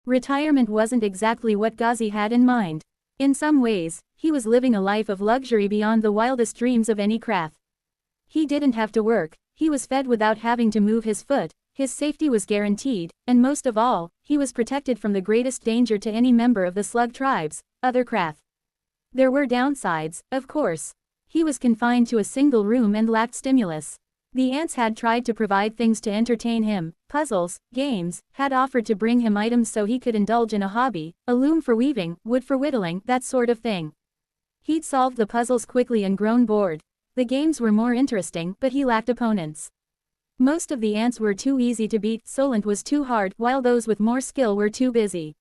Retirement wasn't exactly what Gazi had in mind. In some ways, he was living a life of luxury beyond the wildest dreams of any craft. He didn't have to work, he was fed without having to move his foot, his safety was guaranteed, and most of all, he was protected from the greatest danger to any member of the slug tribes, other craft. There were downsides, of course. He was confined to a single room and lacked stimulus. The ants had tried to provide things to entertain him, puzzles, games, had offered to bring him items so he could indulge in a hobby, a loom for weaving, wood for whittling, that sort of thing. He'd solved the puzzles quickly and grown bored. The games were more interesting, but he lacked opponents. Most of the ants were too easy to beat, Solent was too hard, while those with more skill were too busy.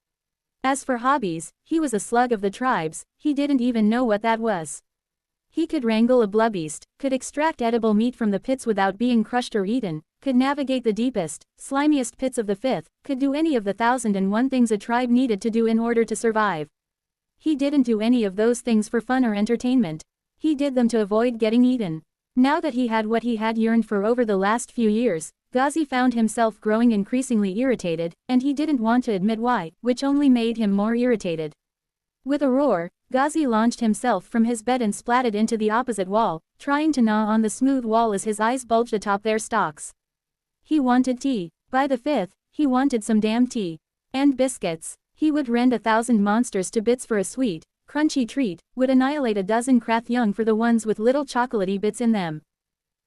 As for hobbies, he was a slug of the tribes, he didn't even know what that was. He could wrangle a blubbeast, could extract edible meat from the pits without being crushed or eaten, could navigate the deepest, slimiest pits of the fifth, could do any of the 1,001 things a tribe needed to do in order to survive. He didn't do any of those things for fun or entertainment. He did them to avoid getting eaten. Now that he had what he had yearned for over the last few years, Gazi found himself growing increasingly irritated, and he didn't want to admit why, which only made him more irritated. With a roar, Gazi launched himself from his bed and splatted into the opposite wall, trying to gnaw on the smooth wall as his eyes bulged atop their stalks. He wanted tea. By the fifth, he wanted some damn tea. And biscuits. He would rend 1,000 monsters to bits for a sweet, crunchy treat, would annihilate a dozen crath young for the ones with little chocolatey bits in them.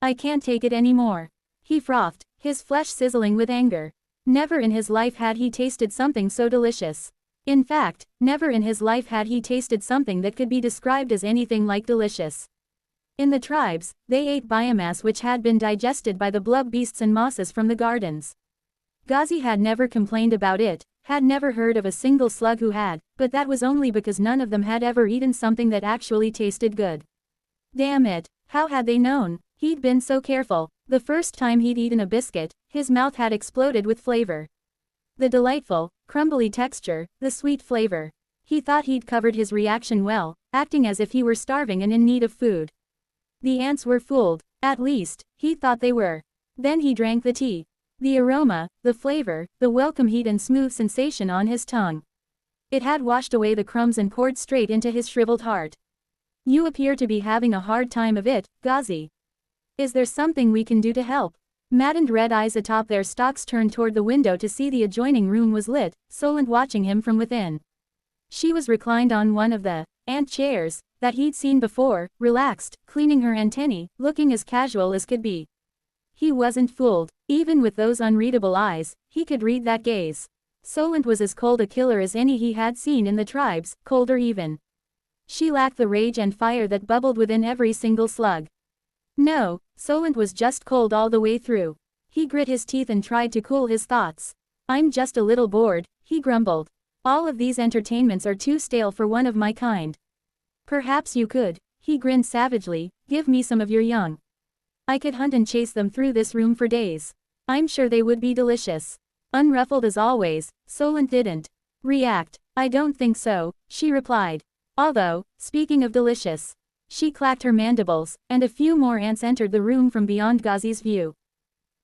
I can't take it anymore. He frothed, his flesh sizzling with anger. Never in his life had he tasted something so delicious. In fact, never in his life had he tasted something that could be described as anything like delicious. In the tribes, they ate biomass which had been digested by the blub beasts and mosses from the gardens. Gazi had never complained about it, had never heard of a single slug who had, but that was only because none of them had ever eaten something that actually tasted good. Damn it, how had they known? He'd been so careful. The first time he'd eaten a biscuit, his mouth had exploded with flavor. The delightful, crumbly texture, the sweet flavor. He thought he'd covered his reaction well, acting as if he were starving and in need of food. The ants were fooled, at least, he thought they were. Then he drank the tea. The aroma, the flavor, the welcome heat and smooth sensation on his tongue. It had washed away the crumbs and poured straight into his shriveled heart. You appear to be having a hard time of it, Gazi. Is there something we can do to help? Maddened red eyes atop their stalks turned toward the window to see the adjoining room was lit, Solent watching him from within. She was reclined on one of the ant chairs that he'd seen before, relaxed, cleaning her antennae, looking as casual as could be. He wasn't fooled. Even with those unreadable eyes, he could read that gaze. Solent was as cold a killer as any he had seen in the tribes, colder even. She lacked the rage and fire that bubbled within every single slug. No, Solent was just cold all the way through. He grit his teeth and tried to cool his thoughts. I'm just a little bored, he grumbled. All of these entertainments are too stale for one of my kind. Perhaps you could, he grinned savagely, give me some of your young. I could hunt and chase them through this room for days. I'm sure they would be delicious. Unruffled as always, Solent didn't react. I don't think so, she replied. Although, speaking of delicious. She clacked her mandibles, and a few more ants entered the room from beyond Gazi's view.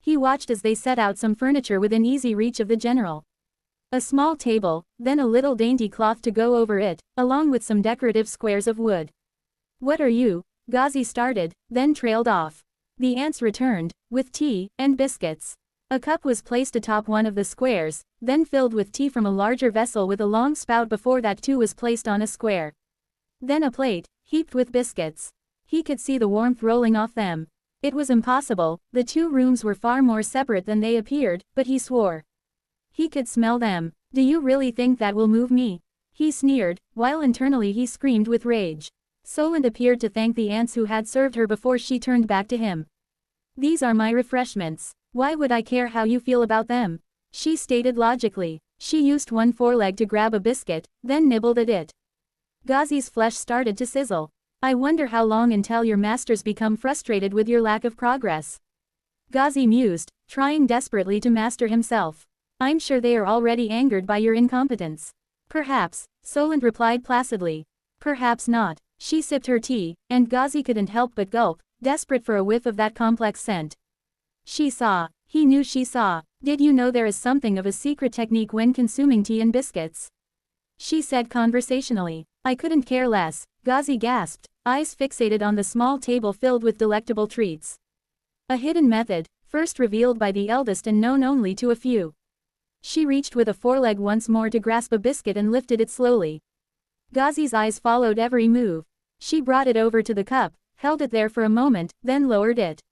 He watched as they set out some furniture within easy reach of the general. A small table, then a little dainty cloth to go over it, along with some decorative squares of wood. What are you? Gazi started, then trailed off. The ants returned, with tea and biscuits. A cup was placed atop one of the squares, then filled with tea from a larger vessel with a long spout before that too was placed on a square. Then a plate, heaped with biscuits. He could see the warmth rolling off them. It was impossible, the two rooms were far more separate than they appeared, but he swore. He could smell them. Do you really think that will move me? He sneered, while internally he screamed with rage. Solent appeared to thank the ants who had served her before she turned back to him. These are my refreshments. Why would I care how you feel about them? She stated logically. She used one foreleg to grab a biscuit, then nibbled at it. Gazi's flesh started to sizzle. I wonder how long until your masters become frustrated with your lack of progress. Gazi mused, trying desperately to master himself. I'm sure they are already angered by your incompetence. Perhaps, Solent replied placidly. Perhaps not. She sipped her tea, and Gazi couldn't help but gulp, desperate for a whiff of that complex scent. She saw. He knew she saw. Did you know there is something of a secret technique when consuming tea and biscuits? She said conversationally. I couldn't care less, Gazi gasped, eyes fixated on the small table filled with delectable treats. A hidden method, first revealed by the eldest and known only to a few. She reached with a foreleg once more to grasp a biscuit and lifted it slowly. Gazi's eyes followed every move. She brought it over to the cup, held it there for a moment, then lowered it.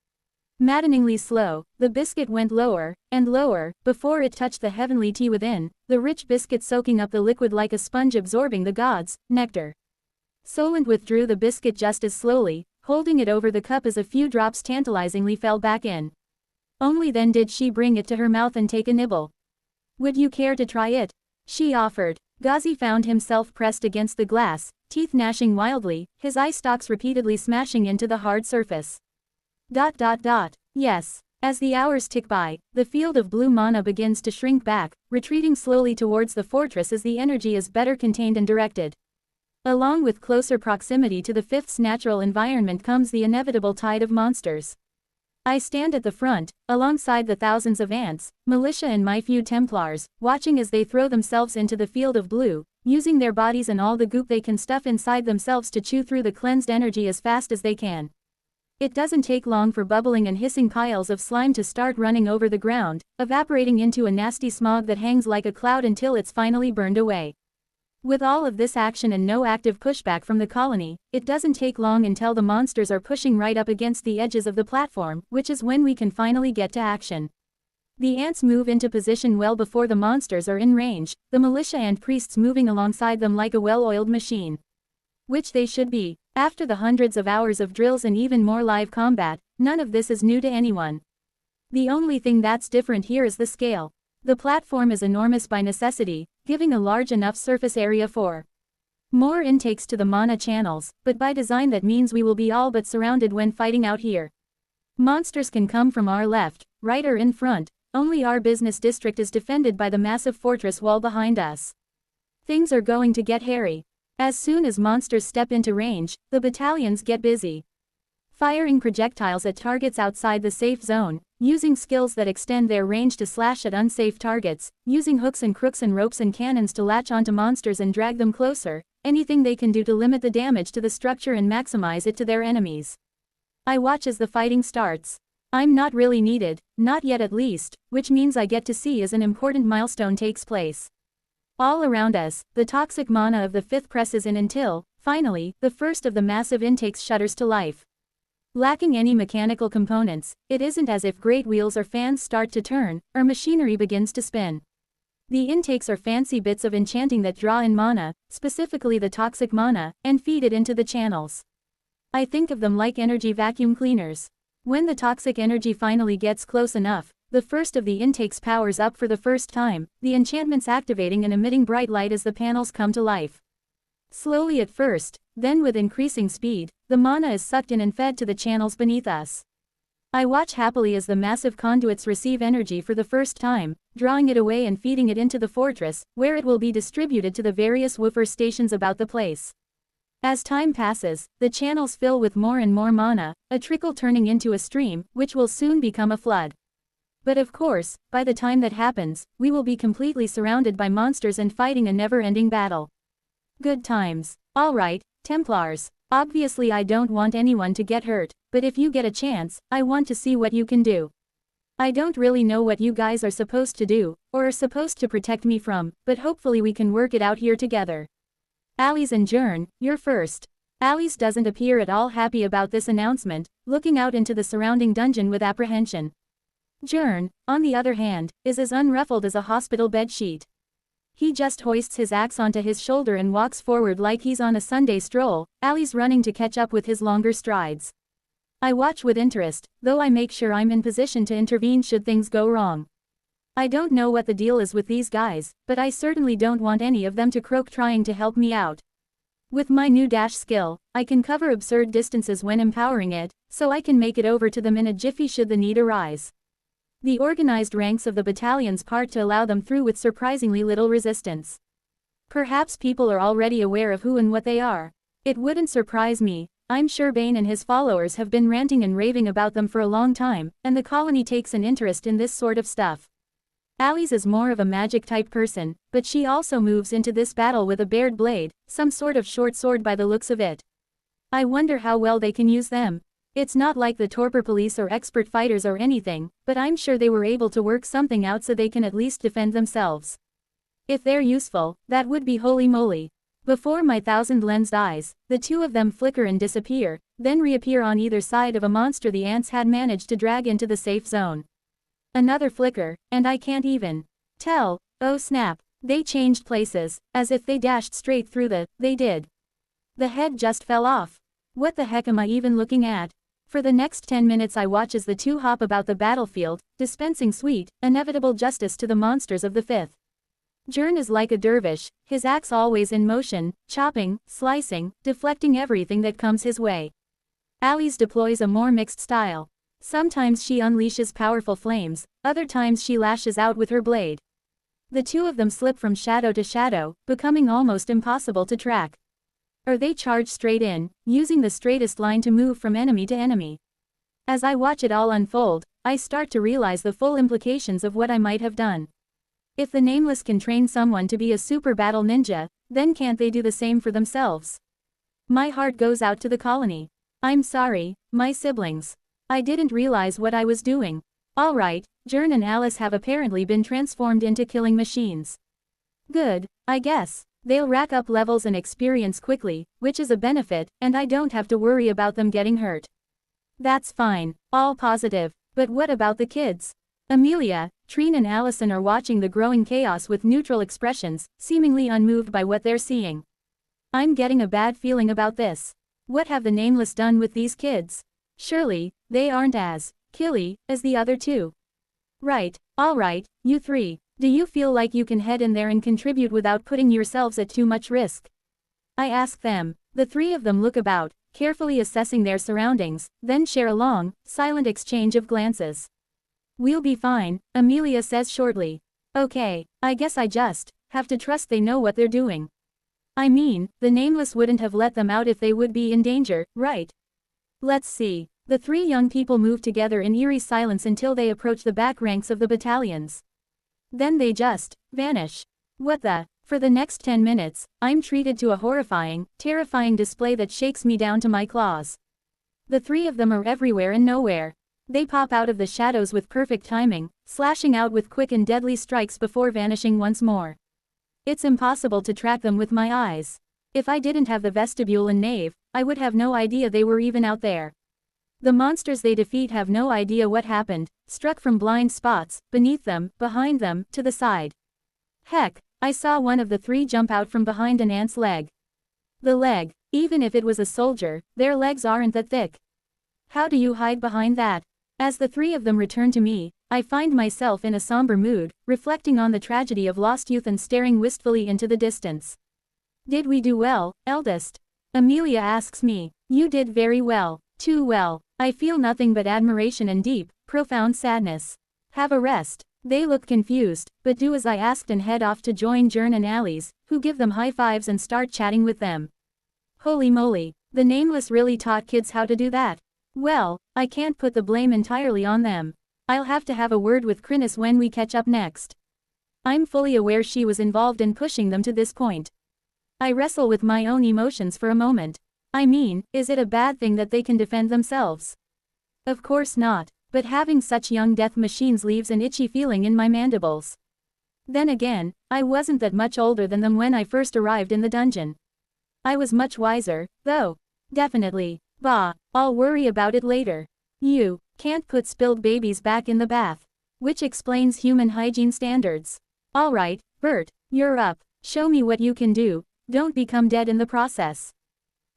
Maddeningly slow, the biscuit went lower, and lower, before it touched the heavenly tea within, the rich biscuit soaking up the liquid like a sponge absorbing the gods' nectar. Solent withdrew the biscuit just as slowly, holding it over the cup as a few drops tantalizingly fell back in. Only then did she bring it to her mouth and take a nibble. Would you care to try it? She offered. Gazi found himself pressed against the glass, teeth gnashing wildly, his eye stalks repeatedly smashing into the hard surface. Yes. As the hours tick by, the field of blue mana begins to shrink back, retreating slowly towards the fortress as the energy is better contained and directed. Along with closer proximity to the fifth's natural environment comes the inevitable tide of monsters. I stand at the front, alongside the thousands of ants, militia and my few Templars, watching as they throw themselves into the field of blue, using their bodies and all the goop they can stuff inside themselves to chew through the cleansed energy as fast as they can. It doesn't take long for bubbling and hissing piles of slime to start running over the ground, evaporating into a nasty smog that hangs like a cloud until it's finally burned away. With all of this action and no active pushback from the colony, it doesn't take long until the monsters are pushing right up against the edges of the platform, which is when we can finally get to action. The ants move into position well before the monsters are in range, the militia and priests moving alongside them like a well-oiled machine. Which they should be. After the hundreds of hours of drills and even more live combat, none of this is new to anyone. The only thing that's different here is the scale. The platform is enormous by necessity, giving a large enough surface area for more intakes to the mana channels, but by design that means we will be all but surrounded when fighting out here. Monsters can come from our left, right or in front, only our business district is defended by the massive fortress wall behind us. Things are going to get hairy. As soon as monsters step into range, the battalions get busy. Firing projectiles at targets outside the safe zone, using skills that extend their range to slash at unsafe targets, using hooks and crooks and ropes and cannons to latch onto monsters and drag them closer, anything they can do to limit the damage to the structure and maximize it to their enemies. I watch as the fighting starts. I'm not really needed, not yet at least, which means I get to see as an important milestone takes place. All around us, the toxic mana of the fifth presses in until, finally, the first of the massive intakes shudders to life. Lacking any mechanical components, it isn't as if great wheels or fans start to turn, or machinery begins to spin. The intakes are fancy bits of enchanting that draw in mana, specifically the toxic mana, and feed it into the channels. I think of them like energy vacuum cleaners. When the toxic energy finally gets close enough, the first of the intakes powers up for the first time, the enchantments activating and emitting bright light as the panels come to life. Slowly at first, then with increasing speed, the mana is sucked in and fed to the channels beneath us. I watch happily as the massive conduits receive energy for the first time, drawing it away and feeding it into the fortress, where it will be distributed to the various woofer stations about the place. As time passes, the channels fill with more and more mana, a trickle turning into a stream, which will soon become a flood. But of course, by the time that happens, we will be completely surrounded by monsters and fighting a never-ending battle. Good times. Alright, Templars. Obviously I don't want anyone to get hurt, but if you get a chance, I want to see what you can do. I don't really know what you guys are supposed to do, or are supposed to protect me from, but hopefully we can work it out here together. Alice and Jern, you're first. Alice doesn't appear at all happy about this announcement, looking out into the surrounding dungeon with apprehension. Jern, on the other hand, is as unruffled as a hospital bedsheet. He just hoists his axe onto his shoulder and walks forward like he's on a Sunday stroll, Ali's running to catch up with his longer strides. I watch with interest, though I make sure I'm in position to intervene should things go wrong. I don't know what the deal is with these guys, but I certainly don't want any of them to croak trying to help me out. With my new dash skill, I can cover absurd distances when empowering it, so I can make it over to them in a jiffy should the need arise. The organized ranks of the battalions part to allow them through with surprisingly little resistance. Perhaps people are already aware of who and what they are. It wouldn't surprise me, I'm sure Bane and his followers have been ranting and raving about them for a long time, and the colony takes an interest in this sort of stuff. Alice is more of a magic type person, but she also moves into this battle with a bared blade, some sort of short sword by the looks of it. I wonder how well they can use them. It's not like the torpor police or expert fighters or anything, but I'm sure they were able to work something out so they can at least defend themselves. If they're useful, that would be holy moly. Before my thousand-lensed eyes, the two of them flicker and disappear, then reappear on either side of a monster the ants had managed to drag into the safe zone. Another flicker, and I can't even tell. Oh snap. They changed places, as if they dashed straight through they did. The head just fell off. What the heck am I even looking at? For the next 10 minutes I watch as the two hop about the battlefield, dispensing sweet, inevitable justice to the monsters of the fifth. Jern is like a dervish, his axe always in motion, chopping, slicing, deflecting everything that comes his way. Alice deploys a more mixed style. Sometimes she unleashes powerful flames, other times she lashes out with her blade. The two of them slip from shadow to shadow, becoming almost impossible to track. Or they charge straight in, using the straightest line to move from enemy to enemy. As I watch it all unfold, I start to realize the full implications of what I might have done. If the Nameless can train someone to be a super battle ninja, then can't they do the same for themselves? My heart goes out to the colony. I'm sorry, my siblings. I didn't realize what I was doing. Alright, Jern and Alice have apparently been transformed into killing machines. Good, I guess. They'll rack up levels and experience quickly, which is a benefit, and I don't have to worry about them getting hurt. That's fine, all positive, but what about the kids? Amelia, Trine and Allison are watching the growing chaos with neutral expressions, seemingly unmoved by what they're seeing. I'm getting a bad feeling about this. What have the Nameless done with these kids? Surely, they aren't as killy as the other two. Right, alright, you three, do you feel like you can head in there and contribute without putting yourselves at too much risk? I ask them. The three of them look about, carefully assessing their surroundings, then share a long, silent exchange of glances. We'll be fine, Amelia says shortly. Okay, I guess I just have to trust they know what they're doing. I mean, the Nameless wouldn't have let them out if they would be in danger, right? Let's see. The three young people move together in eerie silence until they approach the back ranks of the battalions. Then they just vanish. What the? For the next 10 minutes, I'm treated to a horrifying, terrifying display that shakes me down to my claws. The three of them are everywhere and nowhere. They pop out of the shadows with perfect timing, slashing out with quick and deadly strikes before vanishing once more. It's impossible to track them with my eyes. If I didn't have the vestibule and nave, I would have no idea they were even out there. The monsters they defeat have no idea what happened, struck from blind spots, beneath them, behind them, to the side. Heck, I saw one of the three jump out from behind an ant's leg. The leg, even if it was a soldier, their legs aren't that thick. How do you hide behind that? As the three of them return to me, I find myself in a somber mood, reflecting on the tragedy of lost youth and staring wistfully into the distance. Did we do well, eldest? Amelia asks me. You did very well, too well. I feel nothing but admiration and deep, profound sadness. Have a rest. They look confused, but do as I asked and head off to join Jern and Alice, who give them high fives and start chatting with them. Holy moly, the Nameless really taught kids how to do that. Well, I can't put the blame entirely on them. I'll have to have a word with Chrysalis when we catch up next. I'm fully aware she was involved in pushing them to this point. I wrestle with my own emotions for a moment. I mean, is it a bad thing that they can defend themselves? Of course not, but having such young death machines leaves an itchy feeling in my mandibles. Then again, I wasn't that much older than them when I first arrived in the dungeon. I was much wiser, though. Definitely. Bah, I'll worry about it later. You can't put spilled babies back in the bath. Which explains human hygiene standards. Alright, Bert, you're up. Show me what you can do, don't become dead in the process.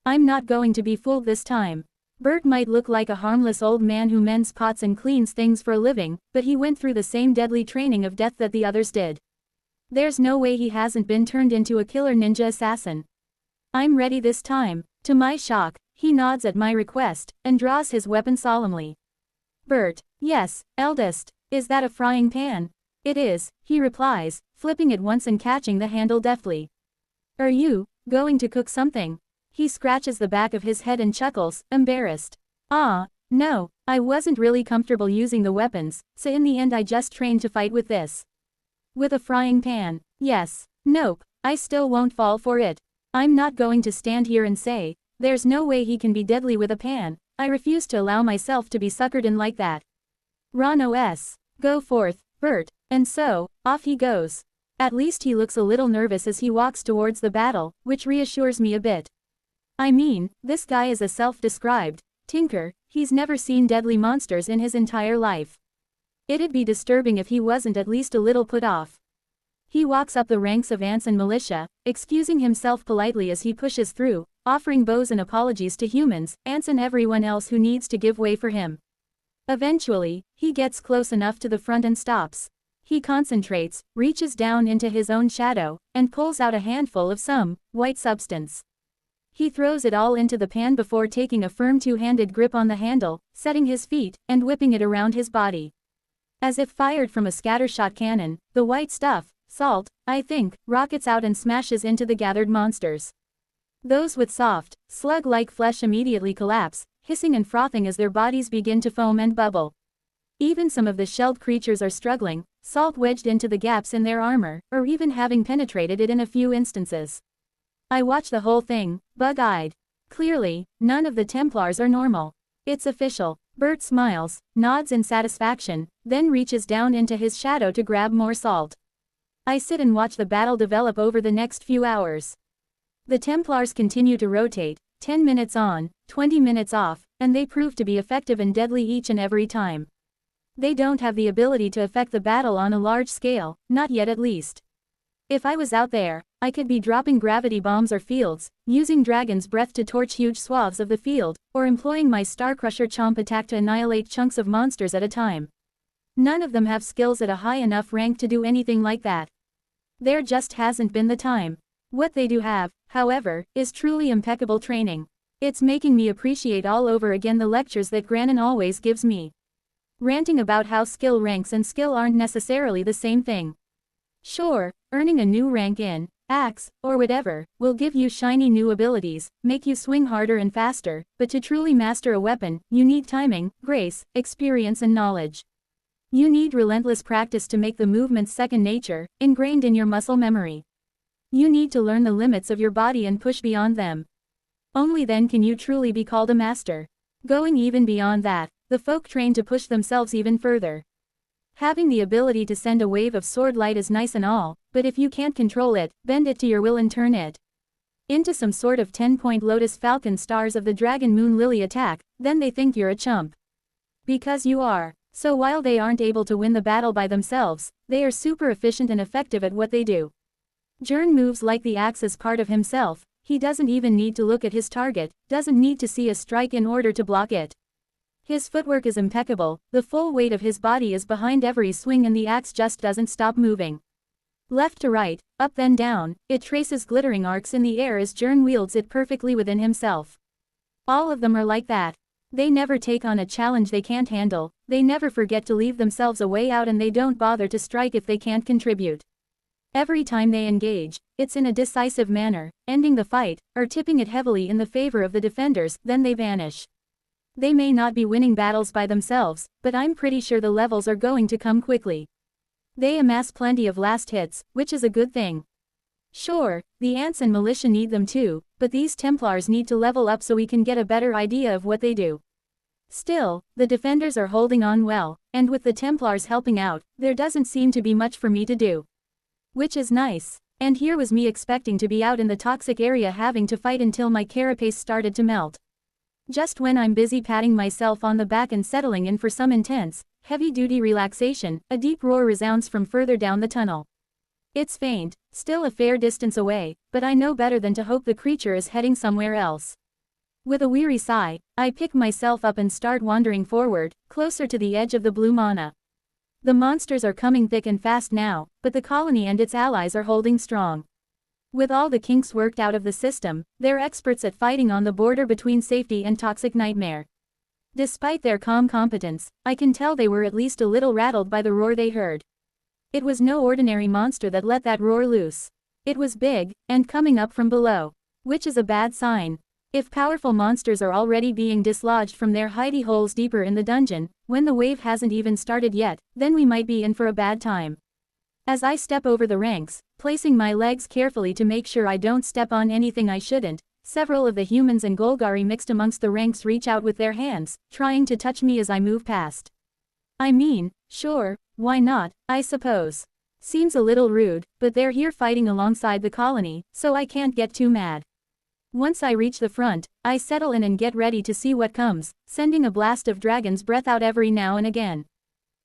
I'm not going to be fooled this time. Bert might look like a harmless old man who mends pots and cleans things for a living, but he went through the same deadly training of death that the others did. There's no way he hasn't been turned into a killer ninja assassin. I'm ready this time. To my shock, he nods at my request, and draws his weapon solemnly. Bert, yes, eldest, is that a frying pan? It is, he replies, flipping it once and catching the handle deftly. Are you going to cook something? He scratches the back of his head and chuckles, embarrassed. No, I wasn't really comfortable using the weapons, so in the end I just trained to fight with this. With a frying pan. Yes. Nope. I still won't fall for it. I'm not going to stand here and say, there's no way he can be deadly with a pan. I refuse to allow myself to be suckered in like that. Ron OS. Go forth, Bert. And so, off he goes. At least he looks a little nervous as he walks towards the battle, which reassures me a bit. I mean, this guy is a self-described tinker, he's never seen deadly monsters in his entire life. It'd be disturbing if he wasn't at least a little put off. He walks up the ranks of ants and militia, excusing himself politely as he pushes through, offering bows and apologies to humans, ants and everyone else who needs to give way for him. Eventually, he gets close enough to the front and stops. He concentrates, reaches down into his own shadow, and pulls out a handful of some white substance. He throws it all into the pan before taking a firm two-handed grip on the handle, setting his feet, and whipping it around his body. As if fired from a scattershot cannon, the white stuff, salt, I think, rockets out and smashes into the gathered monsters. Those with soft, slug-like flesh immediately collapse, hissing and frothing as their bodies begin to foam and bubble. Even some of the shelled creatures are struggling, salt wedged into the gaps in their armor, or even having penetrated it in a few instances. I watch the whole thing, bug-eyed. Clearly, none of the Templars are normal. It's official. Bert smiles, nods in satisfaction, then reaches down into his shadow to grab more salt. I sit and watch the battle develop over the next few hours. The Templars continue to rotate, 10 minutes on, 20 minutes off, and they prove to be effective and deadly each and every time. They don't have the ability to affect the battle on a large scale, not yet at least. If I was out there, I could be dropping gravity bombs or fields, using Dragon's Breath to torch huge swaths of the field, or employing my Star Crusher Chomp attack to annihilate chunks of monsters at a time. None of them have skills at a high enough rank to do anything like that. There just hasn't been the time. What they do have, however, is truly impeccable training. It's making me appreciate all over again the lectures that Granin always gives me. Ranting about how skill ranks and skill aren't necessarily the same thing. Sure, earning a new rank in axe, or whatever, will give you shiny new abilities, make you swing harder and faster, but to truly master a weapon, you need timing, grace, experience and knowledge. You need relentless practice to make the movements second nature, ingrained in your muscle memory. You need to learn the limits of your body and push beyond them. Only then can you truly be called a master. Going even beyond that, the folk train to push themselves even further. Having the ability to send a wave of sword light is nice and all, but if you can't control it, bend it to your will and turn it into some sort of 10-point Lotus Falcon Stars of the Dragon Moon Lily attack, then they think you're a chump. Because you are. So while they aren't able to win the battle by themselves, they are super efficient and effective at what they do. Jern moves like the axe as part of himself, he doesn't even need to look at his target, doesn't need to see a strike in order to block it. His footwork is impeccable, the full weight of his body is behind every swing and the axe just doesn't stop moving. Left to right, up then down, it traces glittering arcs in the air as Jern wields it perfectly within himself. All of them are like that. They never take on a challenge they can't handle, they never forget to leave themselves a way out and they don't bother to strike if they can't contribute. Every time they engage, it's in a decisive manner, ending the fight, or tipping it heavily in the favor of the defenders, then they vanish. They may not be winning battles by themselves, but I'm pretty sure the levels are going to come quickly. They amass plenty of last hits, which is a good thing. Sure, the ants and militia need them too, but these Templars need to level up so we can get a better idea of what they do. Still, the defenders are holding on well, and with the Templars helping out, there doesn't seem to be much for me to do. Which is nice. And here was me expecting to be out in the toxic area having to fight until my carapace started to melt. Just when I'm busy patting myself on the back and settling in for some intense, heavy-duty relaxation, a deep roar resounds from further down the tunnel. It's faint, still a fair distance away, but I know better than to hope the creature is heading somewhere else. With a weary sigh, I pick myself up and start wandering forward, closer to the edge of the blue mana. The monsters are coming thick and fast now, but the colony and its allies are holding strong. With all the kinks worked out of the system, they're experts at fighting on the border between safety and toxic nightmare. Despite their calm competence, I can tell they were at least a little rattled by the roar they heard. It was no ordinary monster that let that roar loose. It was big, and coming up from below. Which is a bad sign. If powerful monsters are already being dislodged from their hidey holes deeper in the dungeon, when the wave hasn't even started yet, then we might be in for a bad time. As I step over the ranks, placing my legs carefully to make sure I don't step on anything I shouldn't, several of the humans and Golgari mixed amongst the ranks reach out with their hands, trying to touch me as I move past. I mean, sure, why not, I suppose. Seems a little rude, but they're here fighting alongside the colony, so I can't get too mad. Once I reach the front, I settle in and get ready to see what comes, sending a blast of dragon's breath out every now and again.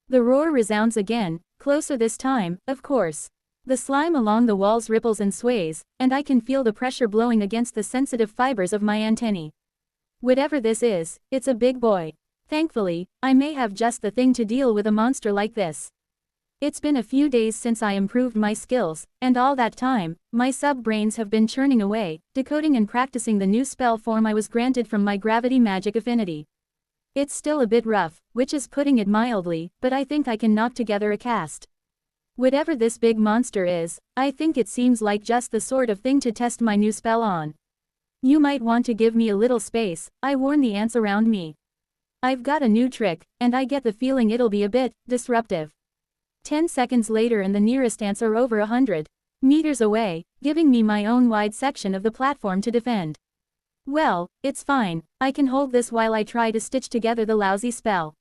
The roar resounds again, closer this time, of course. The slime along the walls ripples and sways, and I can feel the pressure blowing against the sensitive fibers of my antennae. Whatever this is, it's a big boy. Thankfully, I may have just the thing to deal with a monster like this. It's been a few days since I improved my skills, and all that time, my sub-brains have been churning away, decoding and practicing the new spell form I was granted from my gravity magic affinity. It's still a bit rough, which is putting it mildly, but I think I can knock together a cast. Whatever this big monster is, I think it seems like just the sort of thing to test my new spell on. You might want to give me a little space, I warn the ants around me. I've got a new trick, and I get the feeling it'll be a bit disruptive. 10 seconds later and the nearest ants are over 100 meters away, giving me my own wide section of the platform to defend. Well, it's fine, I can hold this while I try to stitch together the lousy spell.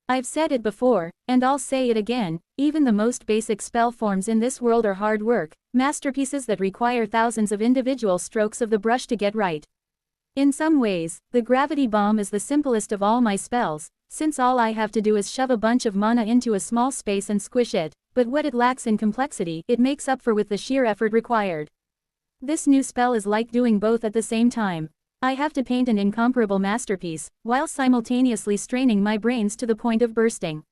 I've said it before, and I'll say it again, even the most basic spell forms in this world are hard work, masterpieces that require thousands of individual strokes of the brush to get right. In some ways, the gravity bomb is the simplest of all my spells, since all I have to do is shove a bunch of mana into a small space and squish it, but what it lacks in complexity, it makes up for with the sheer effort required. This new spell is like doing both at the same time. I have to paint an incomparable masterpiece, while simultaneously straining my brains to the point of bursting.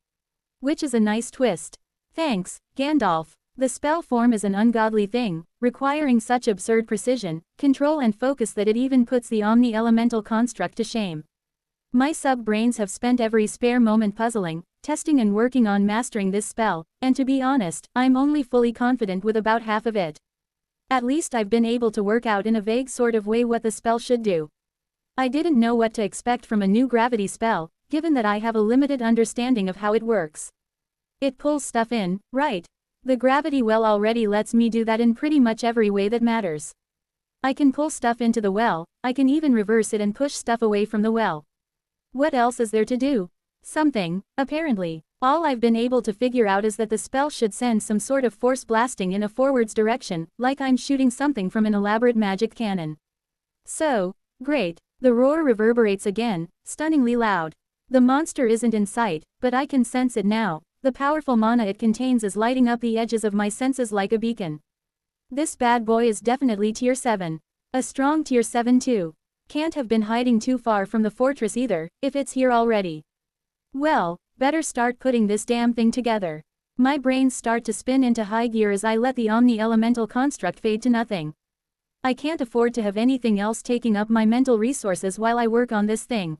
Which is a nice twist. Thanks, Gandalf. The spell form is an ungodly thing, requiring such absurd precision, control and focus that it even puts the omni-elemental construct to shame. My sub-brains have spent every spare moment puzzling, testing and working on mastering this spell, and to be honest, I'm only fully confident with about half of it. At least I've been able to work out in a vague sort of way what the spell should do. I didn't know what to expect from a new gravity spell, given that I have a limited understanding of how it works. It pulls stuff in, right? The gravity well already lets me do that in pretty much every way that matters. I can pull stuff into the well, I can even reverse it and push stuff away from the well. What else is there to do? Something, apparently. All I've been able to figure out is that the spell should send some sort of force blasting in a forwards direction, like I'm shooting something from an elaborate magic cannon. So, great. The roar reverberates again, stunningly loud. The monster isn't in sight, but I can sense it now. The powerful mana it contains is lighting up the edges of my senses like a beacon. This bad boy is definitely tier 7. A strong tier 7 too. Can't have been hiding too far from the fortress either, if it's here already. Well, better start putting this damn thing together. My brains start to spin into high gear as I let the omni-elemental construct fade to nothing. I can't afford to have anything else taking up my mental resources while I work on this thing.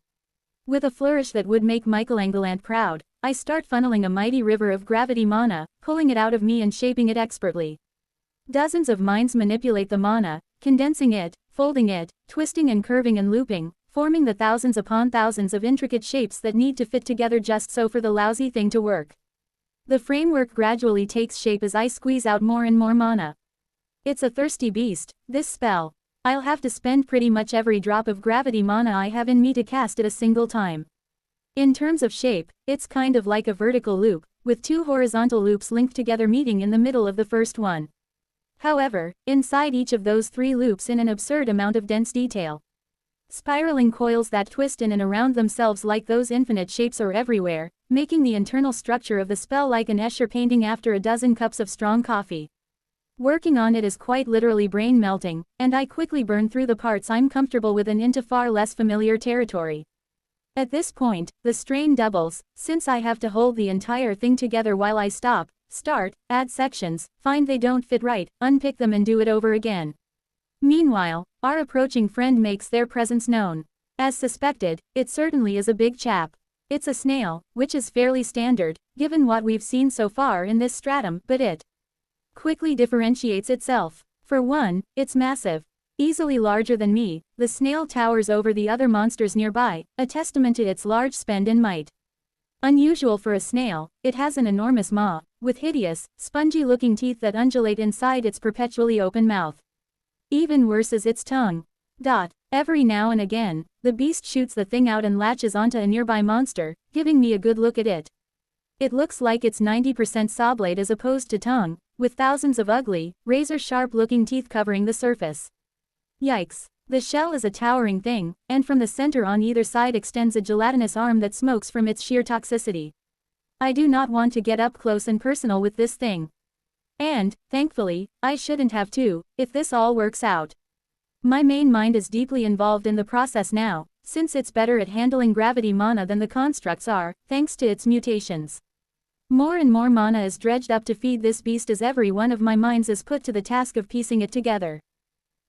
With a flourish that would make Michelangelo proud, I start funneling a mighty river of gravity mana, pulling it out of me and shaping it expertly. Dozens of minds manipulate the mana, condensing it, folding it, twisting and curving and looping, forming the thousands upon thousands of intricate shapes that need to fit together just so for the lousy thing to work. The framework gradually takes shape as I squeeze out more and more mana. It's a thirsty beast, this spell. I'll have to spend pretty much every drop of gravity mana I have in me to cast at a single time. In terms of shape, it's kind of like a vertical loop, with two horizontal loops linked together meeting in the middle of the first one. However, inside each of those three loops in an absurd amount of dense detail. Spiraling coils that twist in and around themselves like those infinite shapes are everywhere, making the internal structure of the spell like an Escher painting after a dozen cups of strong coffee. Working on it is quite literally brain-melting, and I quickly burn through the parts I'm comfortable with and into far less familiar territory. At this point, the strain doubles, since I have to hold the entire thing together while I stop, start, add sections, find they don't fit right, unpick them and do it over again. Meanwhile, our approaching friend makes their presence known. As suspected, it certainly is a big chap. It's a snail, which is fairly standard, given what we've seen so far in this stratum, but it quickly differentiates itself. For one, it's massive. Easily larger than me, the snail towers over the other monsters nearby, a testament to its large spend and might. Unusual for a snail, it has an enormous maw, with hideous, spongy-looking teeth that undulate inside its perpetually open mouth. Even worse is its tongue. Every now and again, the beast shoots the thing out and latches onto a nearby monster, giving me a good look at it. It looks like it's 90% saw blade as opposed to tongue, with thousands of ugly, razor-sharp-looking teeth covering the surface. Yikes. The shell is a towering thing, and from the center on either side extends a gelatinous arm that smokes from its sheer toxicity. I do not want to get up close and personal with this thing. And, thankfully, I shouldn't have to, if this all works out. My main mind is deeply involved in the process now, since it's better at handling gravity mana than the constructs are, thanks to its mutations. More and more mana is dredged up to feed this beast as every one of my minds is put to the task of piecing it together.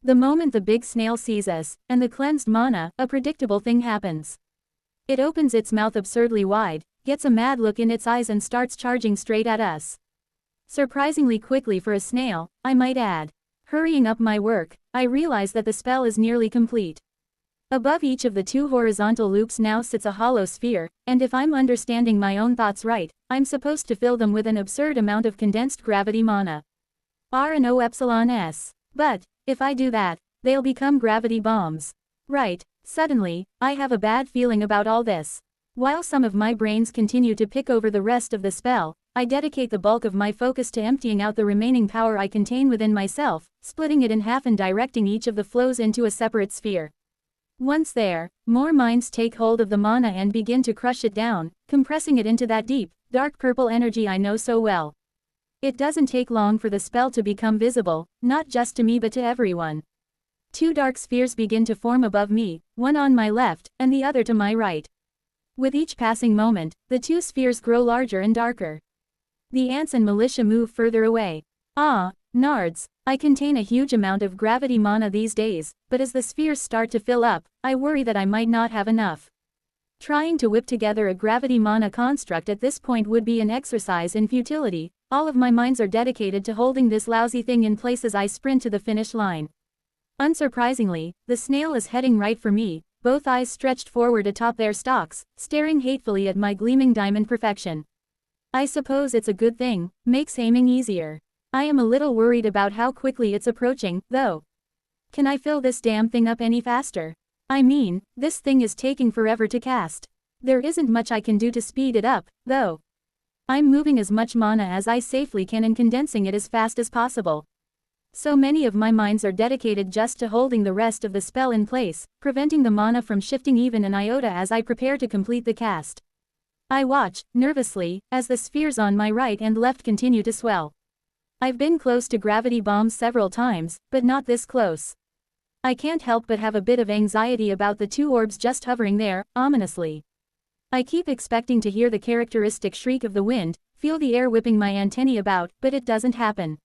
The moment the big snail sees us, and the cleansed mana, a predictable thing happens. It opens its mouth absurdly wide, gets a mad look in its eyes and starts charging straight at us. Surprisingly quickly for a snail, I might add. Hurrying up my work, I realize that the spell is nearly complete. Above each of the two horizontal loops now sits a hollow sphere, and if I'm understanding my own thoughts right, I'm supposed to fill them with an absurd amount of condensed gravity mana. R-O-epsilon-S. But, if I do that, they'll become gravity bombs. Right, suddenly, I have a bad feeling about all this. While some of my brains continue to pick over the rest of the spell, I dedicate the bulk of my focus to emptying out the remaining power I contain within myself, splitting it in half and directing each of the flows into a separate sphere. Once there, more minds take hold of the mana and begin to crush it down, compressing it into that deep, dark purple energy I know so well. It doesn't take long for the spell to become visible, not just to me but to everyone. Two dark spheres begin to form above me, one on my left, and the other to my right. With each passing moment, the two spheres grow larger and darker. The ants and militia move further away. Ah, nards, I contain a huge amount of gravity mana these days, but as the spheres start to fill up, I worry that I might not have enough. Trying to whip together a gravity mana construct at this point would be an exercise in futility. All of my minds are dedicated to holding this lousy thing in place as I sprint to the finish line. Unsurprisingly, the snail is heading right for me, both eyes stretched forward atop their stalks, staring hatefully at my gleaming diamond perfection. I suppose it's a good thing, makes aiming easier. I am a little worried about how quickly it's approaching, though. Can I fill this damn thing up any faster? I mean, this thing is taking forever to cast. There isn't much I can do to speed it up, though. I'm moving as much mana as I safely can and condensing it as fast as possible. So many of my minds are dedicated just to holding the rest of the spell in place, preventing the mana from shifting even an iota as I prepare to complete the cast. I watch, nervously, as the spheres on my right and left continue to swell. I've been close to gravity bombs several times, but not this close. I can't help but have a bit of anxiety about the two orbs just hovering there, ominously. I keep expecting to hear the characteristic shriek of the wind, feel the air whipping my antennae about, but it doesn't happen.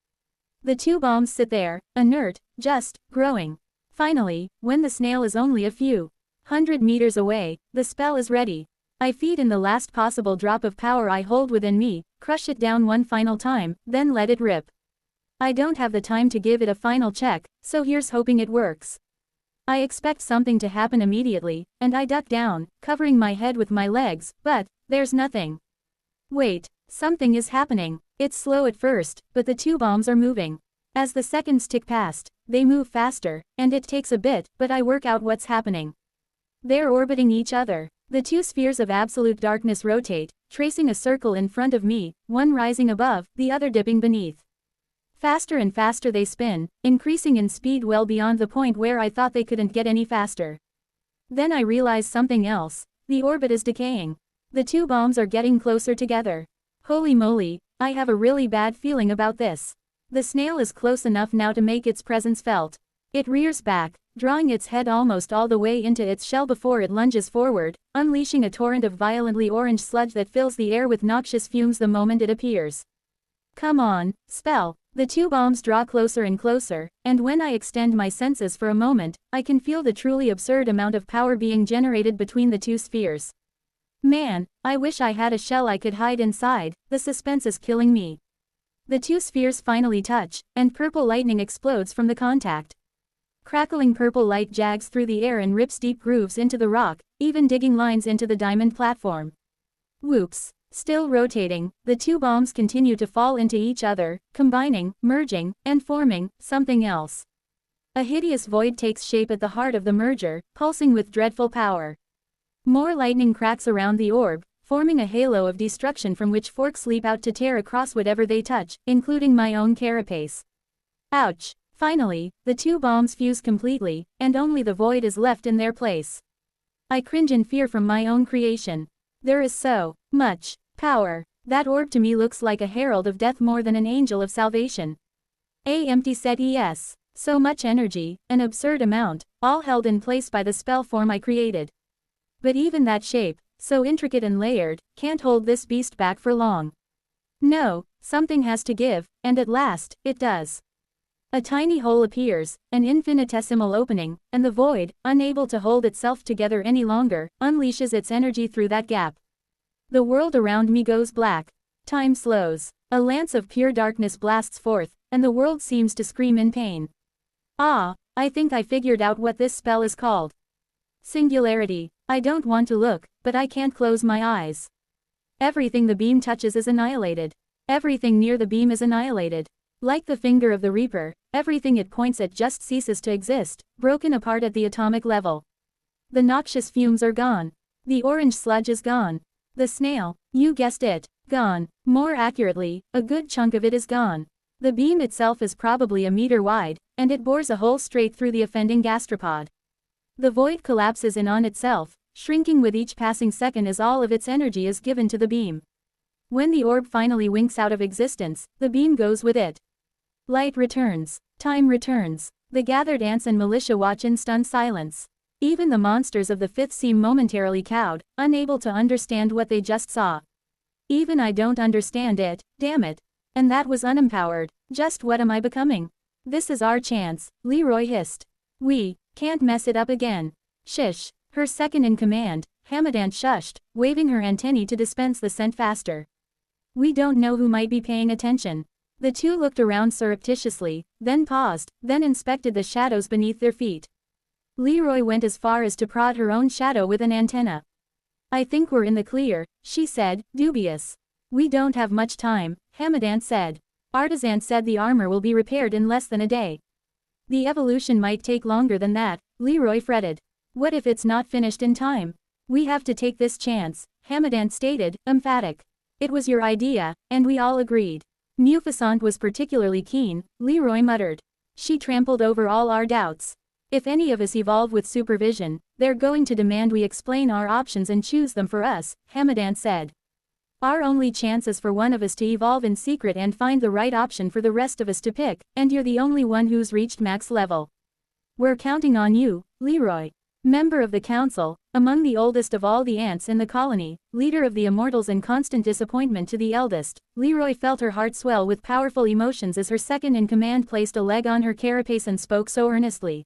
The two bombs sit there, inert, just growing. Finally, when the snail is only a few 100 meters away, the spell is ready. I feed in the last possible drop of power I hold within me, crush it down one final time, then let it rip. I don't have the time to give it a final check, so here's hoping it works. I expect something to happen immediately, and I duck down, covering my head with my legs, but there's nothing. Wait, something is happening. It's slow at first, but the two bombs are moving. As the seconds tick past, they move faster, and it takes a bit, but I work out what's happening. They're orbiting each other. The two spheres of absolute darkness rotate, tracing a circle in front of me, one rising above, the other dipping beneath. Faster and faster they spin, increasing in speed well beyond the point where I thought they couldn't get any faster. Then I realize something else. The orbit is decaying. The two bombs are getting closer together. Holy moly, I have a really bad feeling about this. The snail is close enough now to make its presence felt. It rears back, drawing its head almost all the way into its shell before it lunges forward, unleashing a torrent of violently orange sludge that fills the air with noxious fumes the moment it appears. Come on, spell. The two bombs draw closer and closer, and when I extend my senses for a moment, I can feel the truly absurd amount of power being generated between the two spheres. Man, I wish I had a shell I could hide inside, the suspense is killing me. The two spheres finally touch, and purple lightning explodes from the contact. Crackling purple light jags through the air and rips deep grooves into the rock, even digging lines into the diamond platform. Whoops. Still rotating, the two bombs continue to fall into each other, combining, merging, and forming something else. A hideous void takes shape at the heart of the merger, pulsing with dreadful power. More lightning cracks around the orb, forming a halo of destruction from which forks leap out to tear across whatever they touch, including my own carapace. Ouch! Finally, the two bombs fuse completely, and only the void is left in their place. I cringe in fear from my own creation. There is so much power. That orb to me looks like a herald of death more than an angel of salvation. A empty set yes. So much energy, an absurd amount, all held in place by the spell form I created. But even that shape, so intricate and layered, can't hold this beast back for long. No, something has to give, and at last, it does. A tiny hole appears, an infinitesimal opening, and the void, unable to hold itself together any longer, unleashes its energy through that gap. The world around me goes black. Time slows. A lance of pure darkness blasts forth, and the world seems to scream in pain. Ah, I think I figured out what this spell is called. Singularity. I don't want to look, but I can't close my eyes. Everything the beam touches is annihilated. Everything near the beam is annihilated. Like the finger of the Reaper, everything it points at just ceases to exist, broken apart at the atomic level. The noxious fumes are gone. The orange sludge is gone. The snail, you guessed it, gone. More accurately, a good chunk of it is gone. The beam itself is probably a meter wide, and it bores a hole straight through the offending gastropod. The void collapses in on itself, shrinking with each passing second as all of its energy is given to the beam. When the orb finally winks out of existence, the beam goes with it. Light returns. Time returns. The gathered ants and militia watch in stunned silence. Even the monsters of the fifth seem momentarily cowed, unable to understand what they just saw. Even I don't understand it, damn it. And that was unempowered. Just what am I becoming? This is our chance, Leroy hissed. We can't mess it up again. Shish. Her second in command, Hamadant shushed, waving her antennae to dispense the scent faster. We don't know who might be paying attention. The two looked around surreptitiously, then paused, then inspected the shadows beneath their feet. Leroy went as far as to prod her own shadow with an antenna. I think we're in the clear, she said, dubious. We don't have much time, Hamadant said. Artisan said the armor will be repaired in less than a day. The evolution might take longer than that, Leroy fretted. What if it's not finished in time? We have to take this chance, Hamadant stated, emphatic. It was your idea, and we all agreed. Mufasant was particularly keen, Leroy muttered. She trampled over all our doubts. If any of us evolve with supervision, they're going to demand we explain our options and choose them for us, Hamadant said. Our only chance is for one of us to evolve in secret and find the right option for the rest of us to pick, and you're the only one who's reached max level. We're counting on you, Leroy. Member of the council, among the oldest of all the ants in the colony, leader of the immortals and constant disappointment to the eldest, Leroy felt her heart swell with powerful emotions as her second-in-command placed a leg on her carapace and spoke so earnestly.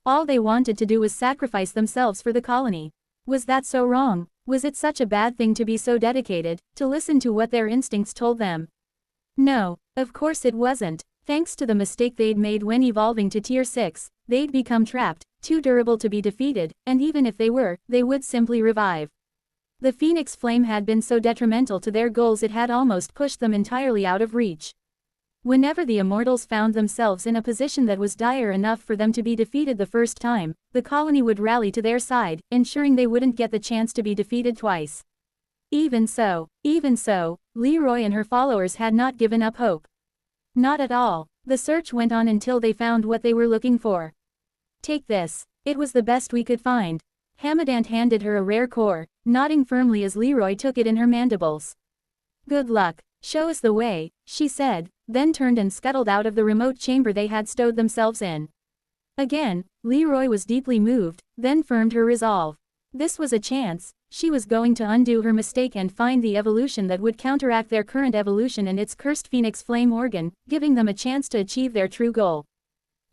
All they wanted to do was sacrifice themselves for the colony. Was that so wrong? Was it such a bad thing to be so dedicated, to listen to what their instincts told them? No, of course it wasn't. Thanks to the mistake they'd made when evolving to Tier 6, they'd become trapped, too durable to be defeated, and even if they were, they would simply revive. The Phoenix Flame had been so detrimental to their goals it had almost pushed them entirely out of reach. Whenever the Immortals found themselves in a position that was dire enough for them to be defeated the first time, the colony would rally to their side, ensuring they wouldn't get the chance to be defeated twice. Even so, Leroy and her followers had not given up hope. Not at all. The search went on until they found what they were looking for. Take this. It was the best we could find. Hamadant handed her a rare core, nodding firmly as Leroy took it in her mandibles. Good luck. Show us the way, she said, then turned and scuttled out of the remote chamber they had stowed themselves in. Again, Leroy was deeply moved, then firmed her resolve. This was a chance. She was going to undo her mistake and find the evolution that would counteract their current evolution and its cursed Phoenix Flame organ, giving them a chance to achieve their true goal.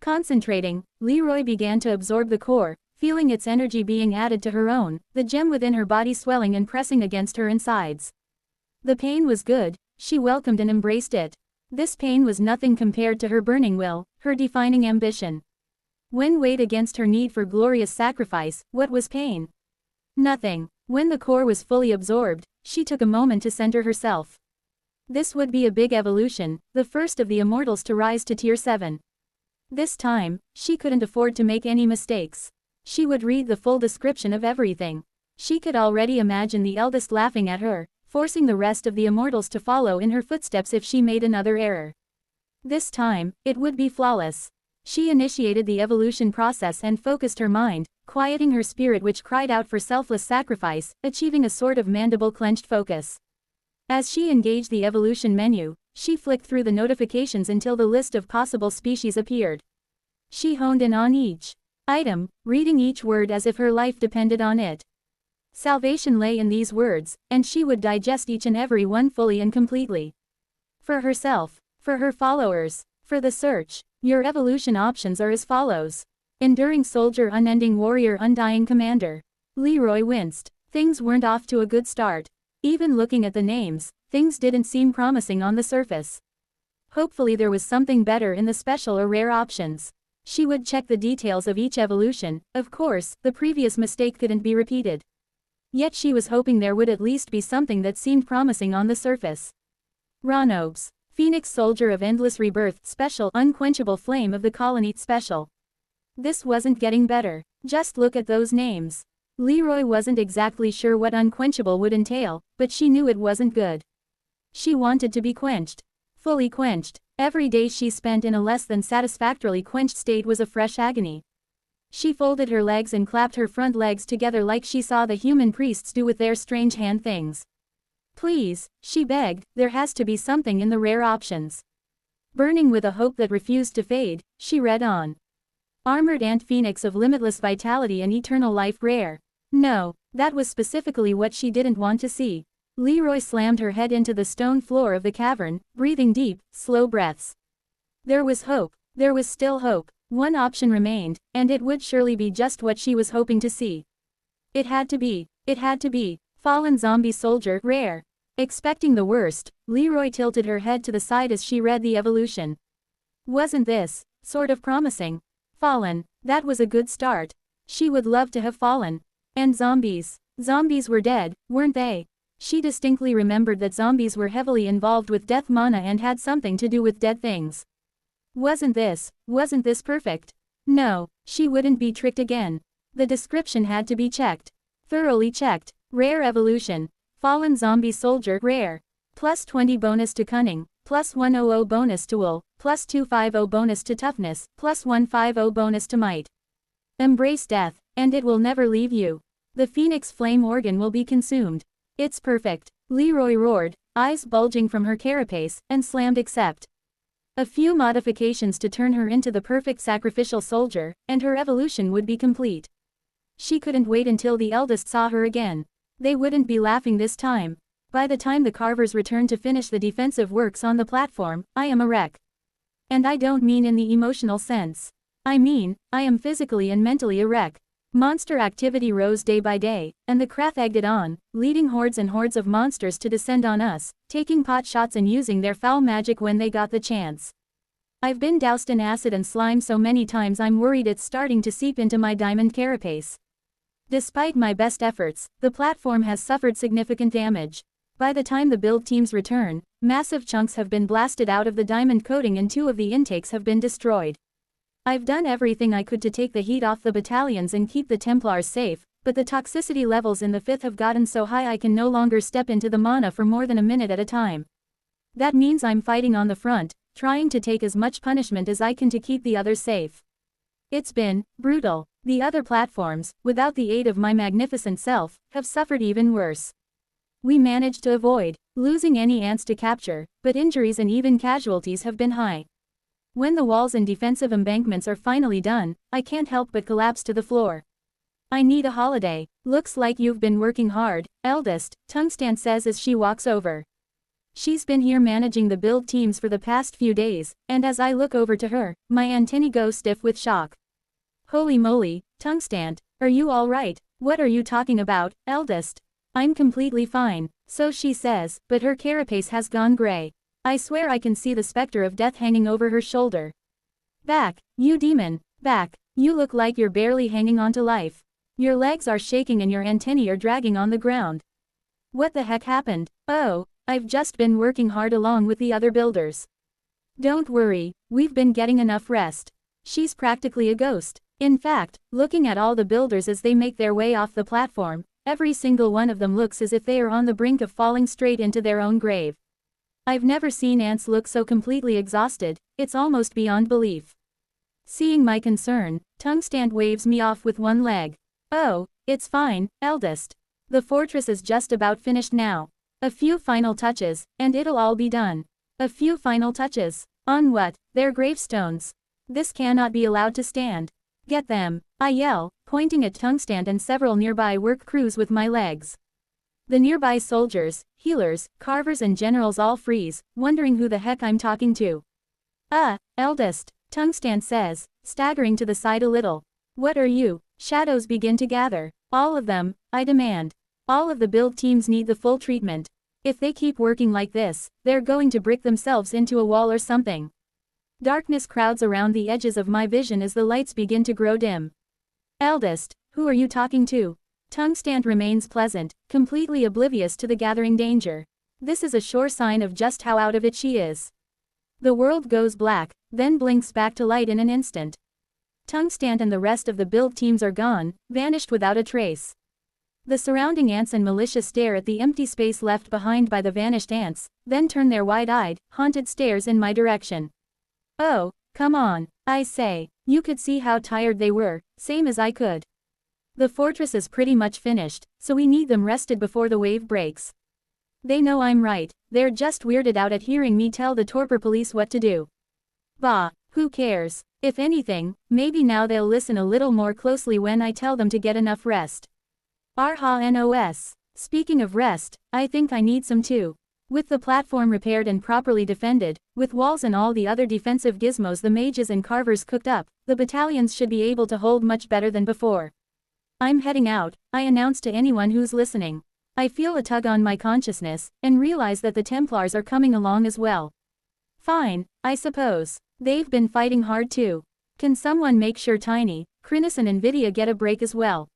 Concentrating, Leroy began to absorb the core, feeling its energy being added to her own, the gem within her body swelling and pressing against her insides. The pain was good, she welcomed and embraced it. This pain was nothing compared to her burning will, her defining ambition. When weighed against her need for glorious sacrifice, what was pain? Nothing. When the core was fully absorbed, she took a moment to center herself. This would be a big evolution, the first of the immortals to rise to tier 7. This time, she couldn't afford to make any mistakes. She would read the full description of everything. She could already imagine the eldest laughing at her, forcing the rest of the immortals to follow in her footsteps if she made another error. This time, it would be flawless. She initiated the evolution process and focused her mind, quieting her spirit which cried out for selfless sacrifice, achieving a sort of mandible-clenched focus. As she engaged the evolution menu, she flicked through the notifications until the list of possible species appeared. She honed in on each item, reading each word as if her life depended on it. Salvation lay in these words, and she would digest each and every one fully and completely. For herself, for her followers, for the search, your evolution options are as follows. Enduring Soldier, Unending Warrior, Undying Commander. Leroy winced. Things weren't off to a good start. Even looking at the names, things didn't seem promising on the surface. Hopefully there was something better in the special or rare options. She would check the details of each evolution. Of course, the previous mistake couldn't be repeated. Yet she was hoping there would at least be something that seemed promising on the surface. Ronobes. Phoenix Soldier of Endless Rebirth Special, Unquenchable Flame of the Colony Special. This wasn't getting better. Just look at those names. Leroy wasn't exactly sure what unquenchable would entail, but she knew it wasn't good. She wanted to be quenched. Fully quenched. Every day she spent in a less than satisfactorily quenched state was a fresh agony. She folded her legs and clapped her front legs together like she saw the human priests do with their strange hand things. Please, she begged, there has to be something in the rare options. Burning with a hope that refused to fade, she read on. Armored Ant Phoenix of Limitless Vitality and Eternal Life Rare. No, that was specifically what she didn't want to see. Leroy slammed her head into the stone floor of the cavern, breathing deep, slow breaths. There was hope. There was still hope. One option remained, and it would surely be just what she was hoping to see. It had to be. It had to be. Fallen Zombie Soldier, Rare. Expecting the worst, Leroy tilted her head to the side as she read the evolution. Wasn't this sort of promising? Fallen. That was a good start. She would love to have fallen. And zombies. Zombies were dead, weren't they? She distinctly remembered that zombies were heavily involved with death mana and had something to do with dead things. Wasn't this perfect? No, she wouldn't be tricked again. The description had to be checked. Thoroughly checked. Rare evolution. Fallen Zombie Soldier, Rare. Plus 20 bonus to Cunning, plus 100 bonus to Will, plus 250 bonus to Toughness, plus 150 bonus to Might. Embrace death, and it will never leave you. The Phoenix Flame organ will be consumed. It's perfect. Leroy roared, eyes bulging from her carapace, and slammed accept. A few modifications to turn her into the perfect sacrificial soldier, and her evolution would be complete. She couldn't wait until the eldest saw her again. They wouldn't be laughing this time. By the time the carvers returned to finish the defensive works on the platform, I am a wreck. And I don't mean in the emotional sense. I mean, I am physically and mentally a wreck. Monster activity rose day by day, and the Krath egged it on, leading hordes and hordes of monsters to descend on us, taking pot shots and using their foul magic when they got the chance. I've been doused in acid and slime so many times I'm worried it's starting to seep into my diamond carapace. Despite my best efforts, the platform has suffered significant damage. By the time the build teams return, massive chunks have been blasted out of the diamond coating and 2 of the intakes have been destroyed. I've done everything I could to take the heat off the battalions and keep the Templars safe, but the toxicity levels in the 5th have gotten so high I can no longer step into the mana for more than a minute at a time. That means I'm fighting on the front, trying to take as much punishment as I can to keep the others safe. It's been brutal. The other platforms, without the aid of my magnificent self, have suffered even worse. We managed to avoid losing any ants to capture, but injuries and even casualties have been high. When the walls and defensive embankments are finally done, I can't help but collapse to the floor. I need a holiday. Looks like you've been working hard, eldest, Tungsten says as she walks over. She's been here managing the build teams for the past few days, and as I look over to her, my antennae go stiff with shock. Holy moly, Tungsten, are you alright? What are you talking about, eldest? I'm completely fine, so she says, but her carapace has gone gray. I swear I can see the specter of death hanging over her shoulder. Back, you demon, back, you look like you're barely hanging on to life. Your legs are shaking and your antennae are dragging on the ground. What the heck happened? Oh, I've just been working hard along with the other builders. Don't worry, we've been getting enough rest. She's practically a ghost. In fact, looking at all the builders as they make their way off the platform, every single one of them looks as if they are on the brink of falling straight into their own grave. I've never seen ants look so completely exhausted, it's almost beyond belief. Seeing my concern, Tungstand waves me off with one leg. Oh, it's fine, eldest. The fortress is just about finished now. A few final touches, and it'll all be done. A few final touches. On what? Their gravestones. This cannot be allowed to stand. Get them, I yell, pointing at Tungstand and several nearby work crews with my legs. The nearby soldiers, healers, carvers and generals all freeze, wondering who the heck I'm talking to. Eldest, Tungstand says, staggering to the side a little. What are you? Shadows begin to gather. All of them, I demand. All of the build teams need the full treatment. If they keep working like this, they're going to brick themselves into a wall or something. Darkness crowds around the edges of my vision as the lights begin to grow dim. Eldest, who are you talking to? Tungstand remains pleasant, completely oblivious to the gathering danger. This is a sure sign of just how out of it she is. The world goes black, then blinks back to light in an instant. Tungstand and the rest of the build teams are gone, vanished without a trace. The surrounding ants and militia stare at the empty space left behind by the vanished ants, then turn their wide-eyed, haunted stares in my direction. Oh, come on, I say, you could see how tired they were, same as I could. The fortress is pretty much finished, so we need them rested before the wave breaks. They know I'm right, they're just weirded out at hearing me tell the torpor police what to do. Bah, who cares? If anything, maybe now they'll listen a little more closely when I tell them to get enough rest. RHNOS. Speaking of rest, I think I need some too. With the platform repaired and properly defended, with walls and all the other defensive gizmos the mages and carvers cooked up, the battalions should be able to hold much better than before. I'm heading out, I announce to anyone who's listening. I feel a tug on my consciousness, and realize that the Templars are coming along as well. Fine, I suppose. They've been fighting hard too. Can someone make sure Tiny, Chrysalis and Nvidia get a break as well?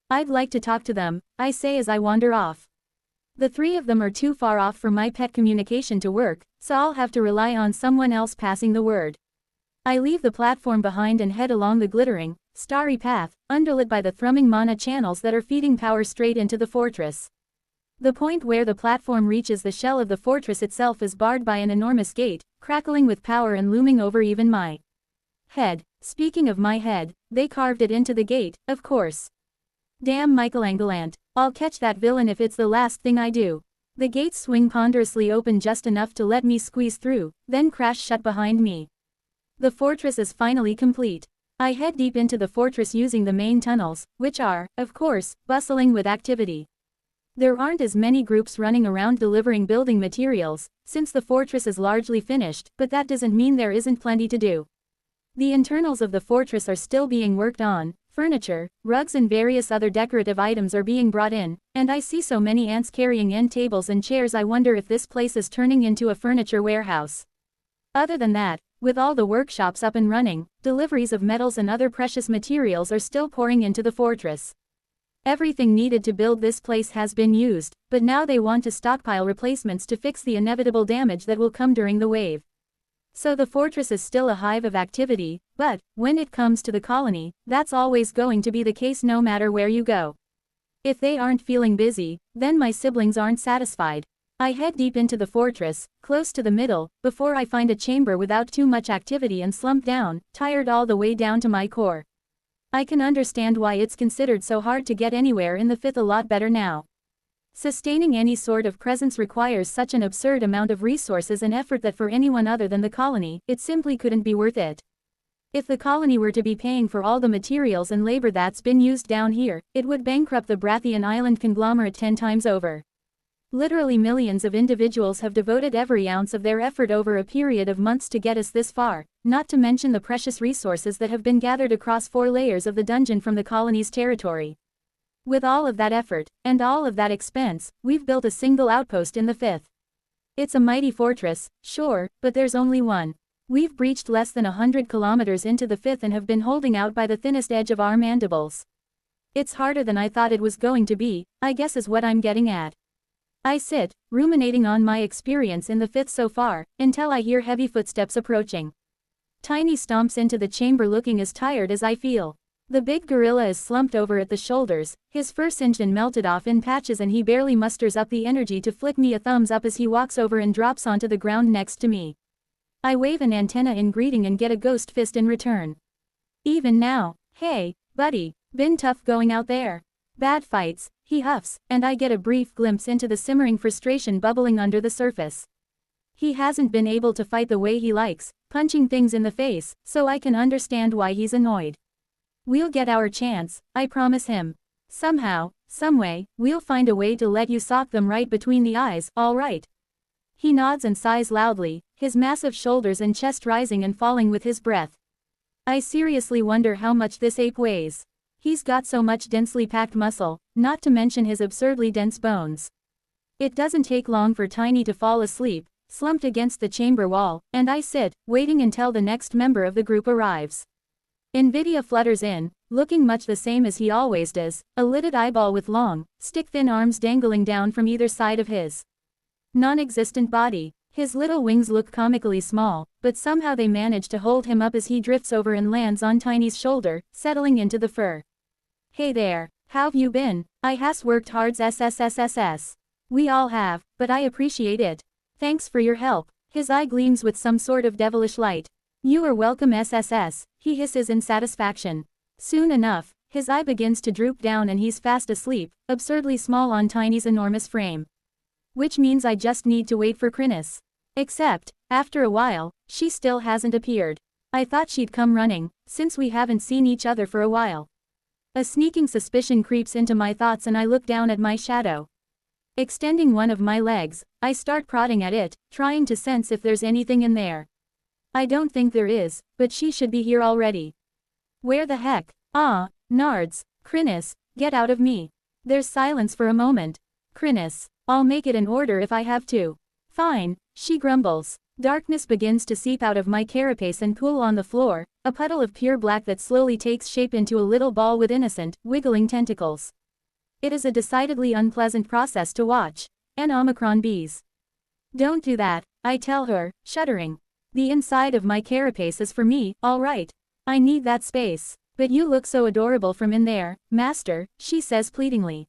I'd like to talk to them, I say as I wander off. The three of them are too far off for my pet communication to work, so I'll have to rely on someone else passing the word. I leave the platform behind and head along the glittering, starry path, underlit by the thrumming mana channels that are feeding power straight into the fortress. The point where the platform reaches the shell of the fortress itself is barred by an enormous gate, crackling with power and looming over even my head. Speaking of my head, they carved it into the gate, of course. Damn Michelangelant, I'll catch that villain if it's the last thing I do. The gates swing ponderously open just enough to let me squeeze through, then crash shut behind me. The fortress is finally complete. I head deep into the fortress using the main tunnels, which are, of course, bustling with activity. There aren't as many groups running around delivering building materials, since the fortress is largely finished, but that doesn't mean there isn't plenty to do. The internals of the fortress are still being worked on, furniture, rugs and various other decorative items are being brought in, and I see so many ants carrying end tables and chairs I wonder if this place is turning into a furniture warehouse. Other than that, with all the workshops up and running, deliveries of metals and other precious materials are still pouring into the fortress. Everything needed to build this place has been used, but now they want to stockpile replacements to fix the inevitable damage that will come during the wave. So the fortress is still a hive of activity, but, when it comes to the colony, that's always going to be the case no matter where you go. If they aren't feeling busy, then my siblings aren't satisfied. I head deep into the fortress, close to the middle, before I find a chamber without too much activity and slump down, tired all the way down to my core. I can understand why it's considered so hard to get anywhere in the fifth a lot better now. Sustaining any sort of presence requires such an absurd amount of resources and effort that for anyone other than the colony, it simply couldn't be worth it. If the colony were to be paying for all the materials and labor that's been used down here, it would bankrupt the Brathian island conglomerate 10 times over. Literally millions of individuals have devoted every ounce of their effort over a period of months to get us this far, not to mention the precious resources that have been gathered across 4 layers of the dungeon from the colony's territory. With all of that effort, and all of that expense, we've built a single outpost in the 5th. It's a mighty fortress, sure, but there's only one. We've breached less than 100 kilometers into the 5th and have been holding out by the thinnest edge of our mandibles. It's harder than I thought it was going to be, I guess is what I'm getting at. I sit, ruminating on my experience in the 5th so far, until I hear heavy footsteps approaching. Tiny stomps into the chamber looking as tired as I feel. The big gorilla is slumped over at the shoulders, his fur singed and melted off in patches, and he barely musters up the energy to flick me a thumbs up as he walks over and drops onto the ground next to me. I wave an antenna in greeting and get a ghost fist in return. Even now, hey, buddy, been tough going out there. Bad fights, he huffs, and I get a brief glimpse into the simmering frustration bubbling under the surface. He hasn't been able to fight the way he likes, punching things in the face, so I can understand why he's annoyed. We'll get our chance, I promise him. Somehow, someway, we'll find a way to let you sock them right between the eyes, all right? He nods and sighs loudly, his massive shoulders and chest rising and falling with his breath. I seriously wonder how much this ape weighs. He's got so much densely packed muscle, not to mention his absurdly dense bones. It doesn't take long for Tiny to fall asleep, slumped against the chamber wall, and I sit, waiting until the next member of the group arrives. NVIDIA flutters in, looking much the same as he always does, a lidded eyeball with long, stick-thin arms dangling down from either side of his non-existent body. His little wings look comically small, but somehow they manage to hold him up as he drifts over and lands on Tiny's shoulder, settling into the fur. Hey there, how've you been? I has worked hard SSSSS. We all have, but I appreciate it. Thanks for your help. His eye gleams with some sort of devilish light. You are welcome SSS, he hisses in satisfaction. Soon enough, his eye begins to droop down and he's fast asleep, absurdly small on Tiny's enormous frame. Which means I just need to wait for Chrysalis. Except, after a while, she still hasn't appeared. I thought she'd come running, since we haven't seen each other for a while. A sneaking suspicion creeps into my thoughts and I look down at my shadow. Extending one of my legs, I start prodding at it, trying to sense if there's anything in there. I don't think there is, but she should be here already. Where the heck? Ah, nards, Chrysalis, get out of me. There's silence for a moment. Chrysalis, I'll make it an order if I have to. Fine, she grumbles. Darkness begins to seep out of my carapace and pool on the floor, a puddle of pure black that slowly takes shape into a little ball with innocent, wiggling tentacles. It is a decidedly unpleasant process to watch. And Omicron bees. Don't do that, I tell her, shuddering. The inside of my carapace is for me, all right. I need that space. But you look so adorable from in there, master, she says pleadingly.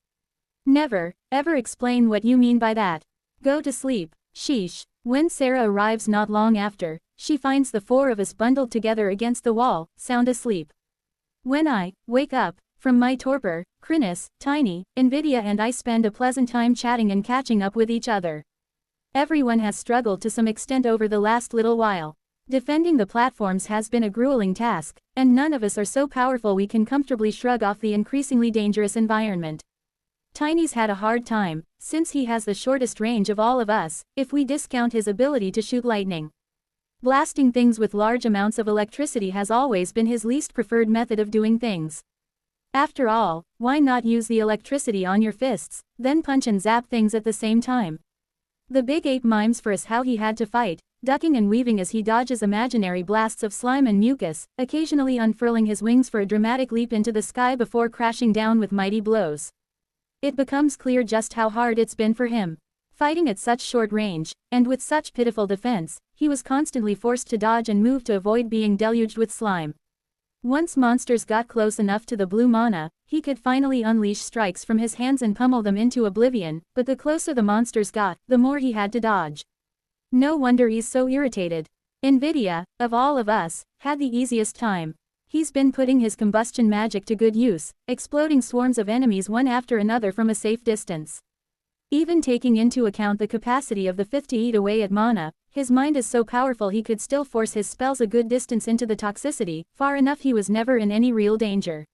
Never, ever explain what you mean by that. Go to sleep, sheesh. When Sarah arrives not long after, she finds the 4 of us bundled together against the wall, sound asleep. When I wake up from my torpor, Chrysalis, Tiny, NVIDIA and I spend a pleasant time chatting and catching up with each other. Everyone has struggled to some extent over the last little while. Defending the platforms has been a grueling task, and none of us are so powerful we can comfortably shrug off the increasingly dangerous environment. Tiny's had a hard time, since he has the shortest range of all of us, if we discount his ability to shoot lightning. Blasting things with large amounts of electricity has always been his least preferred method of doing things. After all, why not use the electricity on your fists, then punch and zap things at the same time? The big ape mimes for us how he had to fight, ducking and weaving as he dodges imaginary blasts of slime and mucus, occasionally unfurling his wings for a dramatic leap into the sky before crashing down with mighty blows. It becomes clear just how hard it's been for him. Fighting at such short range, and with such pitiful defense, he was constantly forced to dodge and move to avoid being deluged with slime. Once monsters got close enough to the blue mana, he could finally unleash strikes from his hands and pummel them into oblivion, but the closer the monsters got, the more he had to dodge. No wonder he's so irritated. NVIDIA, of all of us, had the easiest time. He's been putting his combustion magic to good use, exploding swarms of enemies one after another from a safe distance. Even taking into account the capacity of the 5th to eat away at mana, his mind is so powerful he could still force his spells a good distance into the toxicity, far enough he was never in any real danger.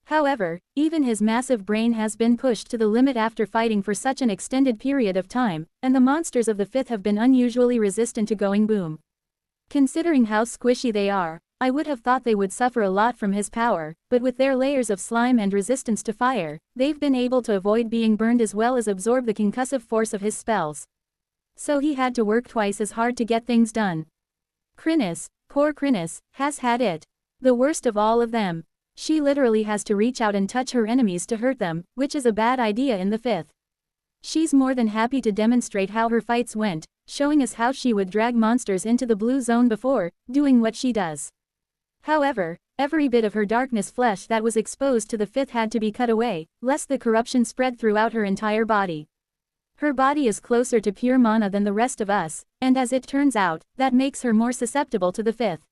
However, even his massive brain has been pushed to the limit after fighting for such an extended period of time, and the monsters of the 5th have been unusually resistant to going boom. Considering how squishy they are, I would have thought they would suffer a lot from his power, but with their layers of slime and resistance to fire, they've been able to avoid being burned as well as absorb the concussive force of his spells. So he had to work twice as hard to get things done. Chrysalis, poor Chrysalis, has had it. The worst of all of them. She literally has to reach out and touch her enemies to hurt them, which is a bad idea in the 5th. She's more than happy to demonstrate how her fights went, showing us how she would drag monsters into the blue zone before doing what she does. However, every bit of her darkness flesh that was exposed to the fifth had to be cut away, lest the corruption spread throughout her entire body. Her body is closer to pure mana than the rest of us, and as it turns out, that makes her more susceptible to the fifth.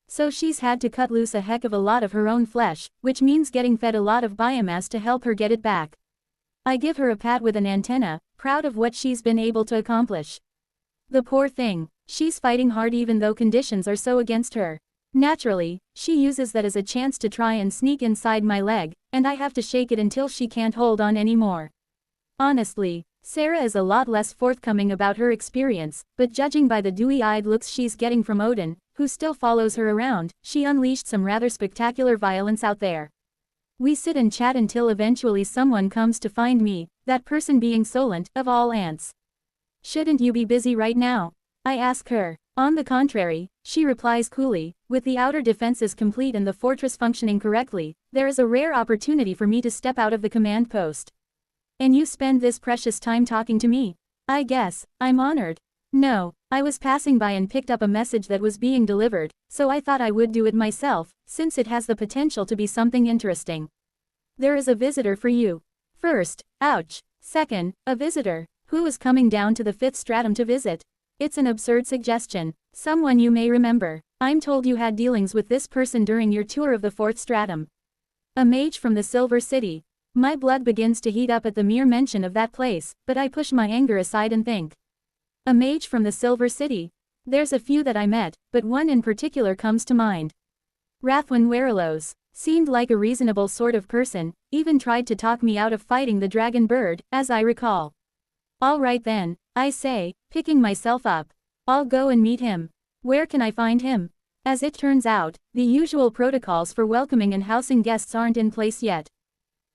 So she's had to cut loose a heck of a lot of her own flesh, which means getting fed a lot of biomass to help her get it back. I give her a pat with an antenna, proud of what she's been able to accomplish. The poor thing, she's fighting hard even though conditions are so against her. Naturally, she uses that as a chance to try and sneak inside my leg, and I have to shake it until she can't hold on anymore. Honestly, Sarah is a lot less forthcoming about her experience, but judging by the dewy-eyed looks she's getting from Odin, who still follows her around, she unleashed some rather spectacular violence out there. We sit and chat until eventually someone comes to find me, that person being Solent, of all ants. "Shouldn't you be busy right now?" I ask her. On the contrary, she replies coolly, "With the outer defenses complete and the fortress functioning correctly, there is a rare opportunity for me to step out of the command post. And you spend this precious time talking to me? I guess I'm honored." No, I was passing by and picked up a message that was being delivered, so I thought I would do it myself, since it has the potential to be something interesting. "There is a visitor for you." First, ouch. Second, a visitor. Who is coming down to the fifth stratum to visit? It's an absurd suggestion. Someone you may remember. I'm told you had dealings with this person during your tour of the fourth stratum. A mage from the Silver City. My blood begins to heat up at the mere mention of that place, but I push my anger aside and think. A mage from the Silver City? There's a few that I met, but one in particular comes to mind. Rathwin Werelos. Seemed like a reasonable sort of person, even tried to talk me out of fighting the dragon bird, as I recall. All right then, I say, picking myself up. I'll go and meet him. Where can I find him? As it turns out, the usual protocols for welcoming and housing guests aren't in place yet.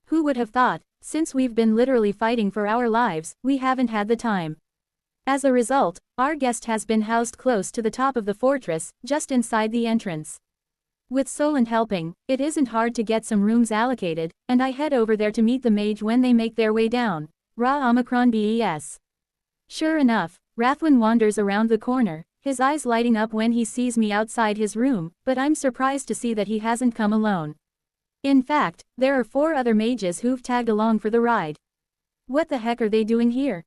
Who would have thought, since we've been literally fighting for our lives, we haven't had the time. As a result, our guest has been housed close to the top of the fortress, just inside the entrance. With Solent helping, it isn't hard to get some rooms allocated, and I head over there to meet the mage when they make their way down. Ra Omicron BES. Sure enough, Rathwin wanders around the corner, his eyes lighting up when he sees me outside his room, but I'm surprised to see that he hasn't come alone. In fact, there are 4 other mages who've tagged along for the ride. What the heck are they doing here?